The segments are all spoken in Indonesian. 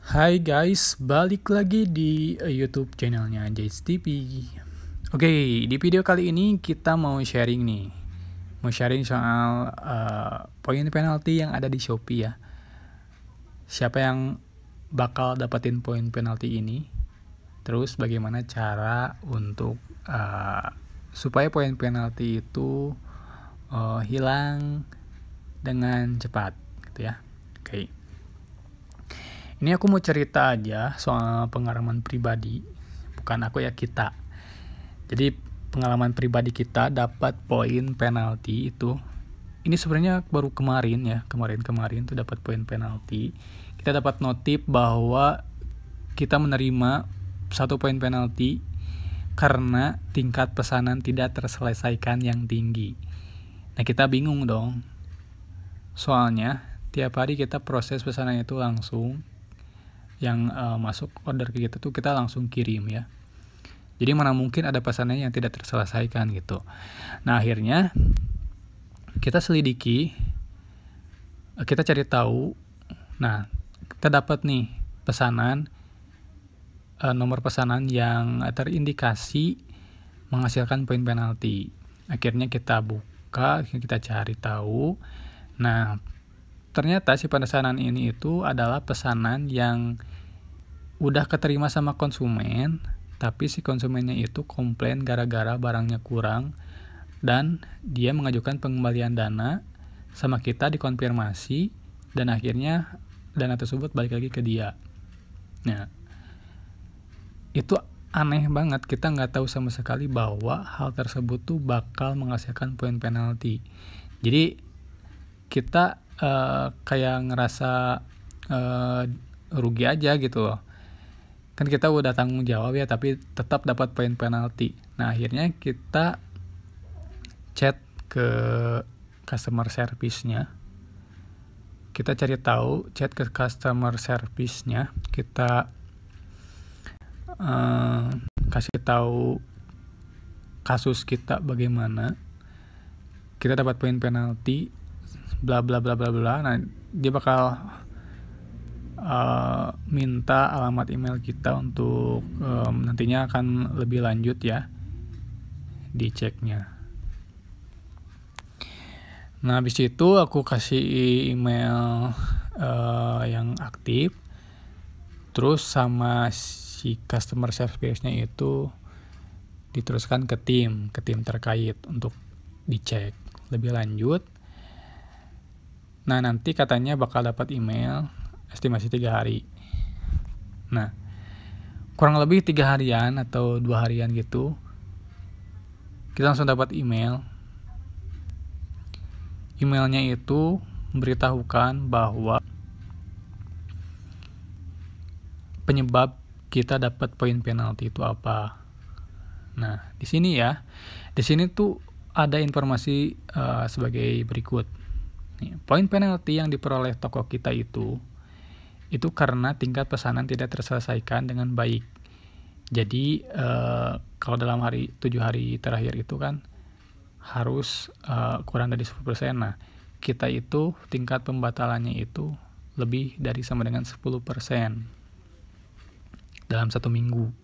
Hai guys, balik lagi di YouTube channelnya Jace TV. Oke, di video kali ini kita mau sharing nih. Mau sharing soal poin penalti yang ada di Shopee ya. Siapa yang bakal dapetin poin penalti ini? Terus bagaimana cara untuk supaya poin penalti itu hilang dengan cepat gitu ya. Oke. Ini aku mau cerita aja soal pengalaman pribadi, bukan aku ya, kita. Jadi pengalaman pribadi kita dapat poin penalti itu. Ini sebenarnya baru kemarin ya, kemarin tuh dapat poin penalti. Kita dapat notif bahwa kita menerima 1 poin penalti karena tingkat pesanan tidak terselesaikan yang tinggi. Nah kita bingung dong, soalnya tiap hari kita proses pesanan itu langsung. Yang masuk order ke kita tuh kita langsung kirim ya. Jadi mana mungkin ada pesanan yang tidak terselesaikan gitu. Nah akhirnya kita selidiki, kita cari tahu. Nah kita dapat nih pesanan, nomor pesanan yang terindikasi menghasilkan poin penalti. Akhirnya kita buka, kita cari tahu. Nah ternyata si pesanan ini itu adalah pesanan yang udah keterima sama konsumen, tapi si konsumennya itu komplain gara-gara barangnya kurang dan dia mengajukan pengembalian dana sama kita, dikonfirmasi dan akhirnya dana tersebut balik lagi ke dia. Nah, itu aneh banget, kita nggak tahu sama sekali bahwa hal tersebut tuh bakal menghasilkan poin penalti. Jadi kita kayak ngerasa rugi aja gitu loh. Kan kita udah tanggung jawab ya, tapi tetap dapat poin penalti. Nah akhirnya kita chat ke customer service-nya. Kita cari tahu, chat ke customer service-nya. Kita kasih tahu kasus kita bagaimana. Kita dapat poin penalti bla bla bla bla bla. Nah dia bakal minta alamat email kita untuk nantinya akan lebih lanjut ya diceknya. Nah habis itu aku kasih email yang aktif, terus sama si customer service-nya itu diteruskan ke tim terkait untuk dicek lebih lanjut. Nah nanti katanya bakal dapat email estimasi 3 hari. Nah kurang lebih 3 harian atau 2 harian gitu, kita langsung dapat email. Emailnya itu memberitahukan bahwa penyebab kita dapat poin penalti itu apa. Nah di sini tuh ada informasi sebagai berikut. Poin penalti yang diperoleh toko kita itu karena tingkat pesanan tidak terselesaikan dengan baik. Jadi kalau dalam 7 hari terakhir itu kan harus kurang dari 10%. Nah kita itu tingkat pembatalannya itu lebih dari sama dengan 10% dalam 1 minggu.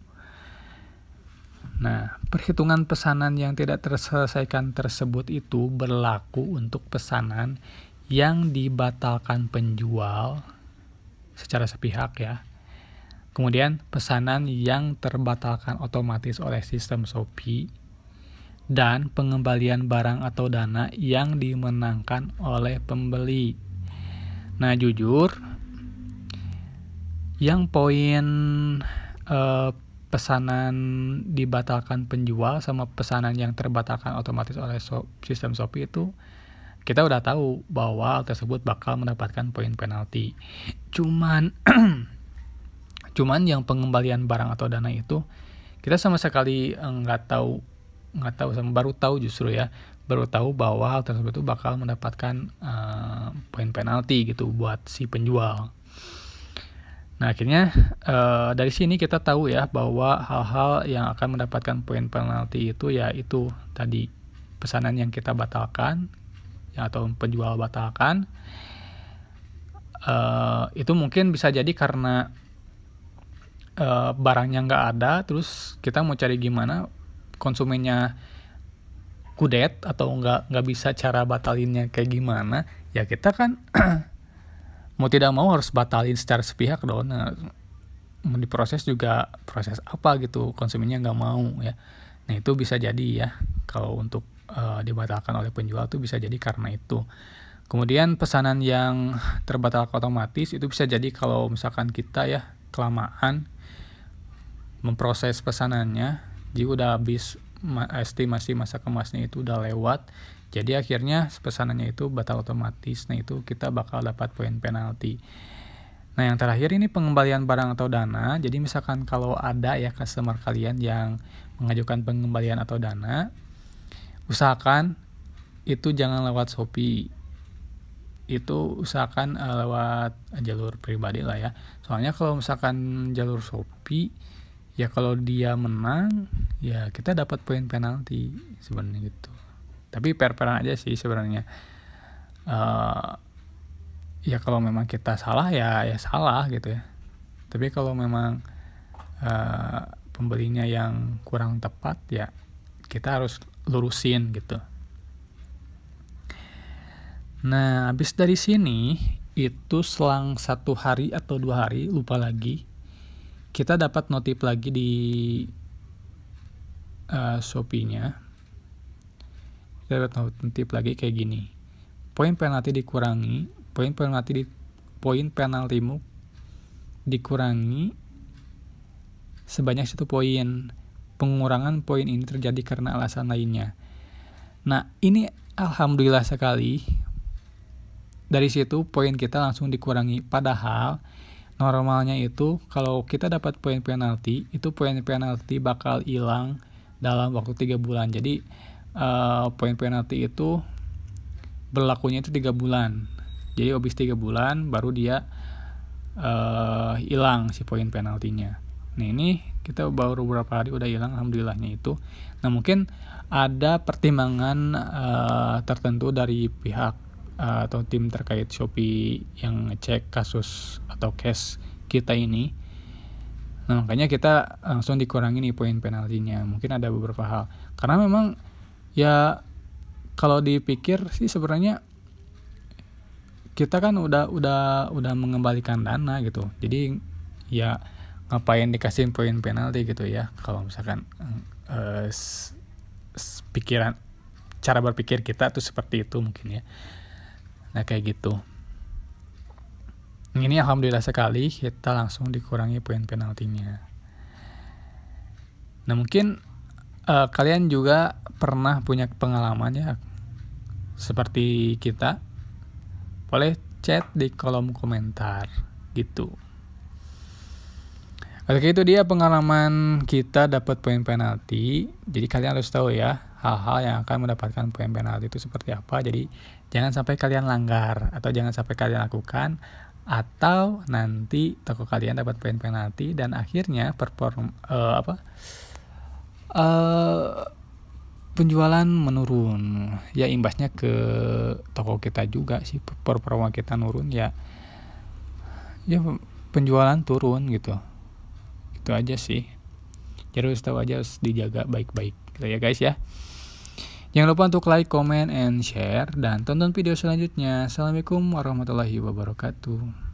Nah, perhitungan pesanan yang tidak terselesaikan tersebut itu berlaku untuk pesanan yang dibatalkan penjual secara sepihak ya. Kemudian pesanan yang terbatalkan otomatis oleh sistem Shopee dan pengembalian barang atau dana yang dimenangkan oleh pembeli. Nah, jujur yang poin pesanan dibatalkan penjual sama pesanan yang terbatalkan otomatis oleh sistem Shopee itu kita udah tahu bahwa hal tersebut bakal mendapatkan poin penalti. Cuman yang pengembalian barang atau dana itu kita sama sekali baru tahu bahwa hal tersebut itu bakal mendapatkan poin penalti gitu buat si penjual. Nah akhirnya dari sini kita tahu ya bahwa hal-hal yang akan mendapatkan poin penalti itu ya itu tadi pesanan yang kita batalkan atau penjual batalkan. Itu mungkin bisa jadi karena barangnya nggak ada, terus kita mau cari gimana konsumennya kudet atau nggak bisa cara batalinnya kayak gimana, ya kita kan mau tidak mau harus batalin secara sepihak dong. Nah, mau diproses juga proses apa gitu, konsumennya nggak mau ya. Nah itu bisa jadi ya, kalau untuk dibatalkan oleh penjual tuh bisa jadi karena itu. Kemudian pesanan yang terbatalkan otomatis itu bisa jadi kalau misalkan kita ya kelamaan memproses pesanannya, jadi udah habis estimasi masa kemasnya itu udah lewat, jadi akhirnya pesanannya itu batal otomatis. Nah itu kita bakal dapat poin penalti. Nah yang terakhir ini pengembalian barang atau dana. Jadi misalkan kalau ada ya customer kalian yang mengajukan pengembalian atau dana, usahakan itu jangan lewat Shopee, itu usahakan lewat jalur pribadi lah ya. Soalnya kalau misalkan jalur Shopee ya, kalau dia menang ya kita dapat poin penalti sebenarnya gitu. Tapi fair-fairan aja sih sebenarnya. Ya kalau memang kita salah ya salah gitu ya. Tapi kalau memang pembelinya yang kurang tepat ya kita harus lurusin gitu. Nah habis dari sini itu selang 1 hari atau 2 hari, lupa lagi, kita dapat notif lagi di Shopee-nya. Kita dapat notif lagi kayak gini. Poin penalti dikurangi, poin penaltimu dikurangi sebanyak 1 poin. Pengurangan poin ini terjadi karena alasan lainnya. Nah, ini alhamdulillah sekali. Dari situ poin kita langsung dikurangi. Padahal normalnya itu kalau kita dapat poin penalti, itu poin penalti bakal hilang dalam waktu 3 bulan. Jadi poin penalti itu berlakunya itu 3 bulan. Jadi habis 3 bulan baru dia hilang si poin penaltinya. Nah ini kita baru beberapa hari udah hilang alhamdulillahnya itu. Nah mungkin ada pertimbangan tertentu dari pihak atau tim terkait Shopee yang ngecek kasus atau case kita ini. Nah makanya kita langsung dikurangi nih poin penaltinya. Mungkin ada beberapa hal. Karena memang ya kalau dipikir sih sebenarnya kita kan udah mengembalikan dana gitu. Jadi ya ngapain dikasih poin penalti gitu ya. Kalau misalkan pikiran cara berpikir kita tuh seperti itu mungkin ya. Nah kayak gitu. Ini alhamdulillah sekali kita langsung dikurangi poin penaltinya. Nah mungkin kalian juga pernah punya pengalaman ya seperti kita. Boleh chat di kolom komentar gitu. Oke itu dia pengalaman kita dapat poin penalti. Jadi kalian harus tahu ya hal-hal yang akan mendapatkan poin penalti itu seperti apa. Jadi jangan sampai kalian langgar atau jangan sampai kalian lakukan, atau nanti toko kalian dapat poin penalti dan akhirnya penjualan menurun. Ya imbasnya ke toko kita juga sih, performa kita nurun ya penjualan turun gitu. Itu aja sih. Jadi harus tahu aja, harus dijaga baik-baik gitu ya guys ya. Jangan lupa untuk like, comment, and share, dan tonton video selanjutnya. Assalamualaikum warahmatullahi wabarakatuh.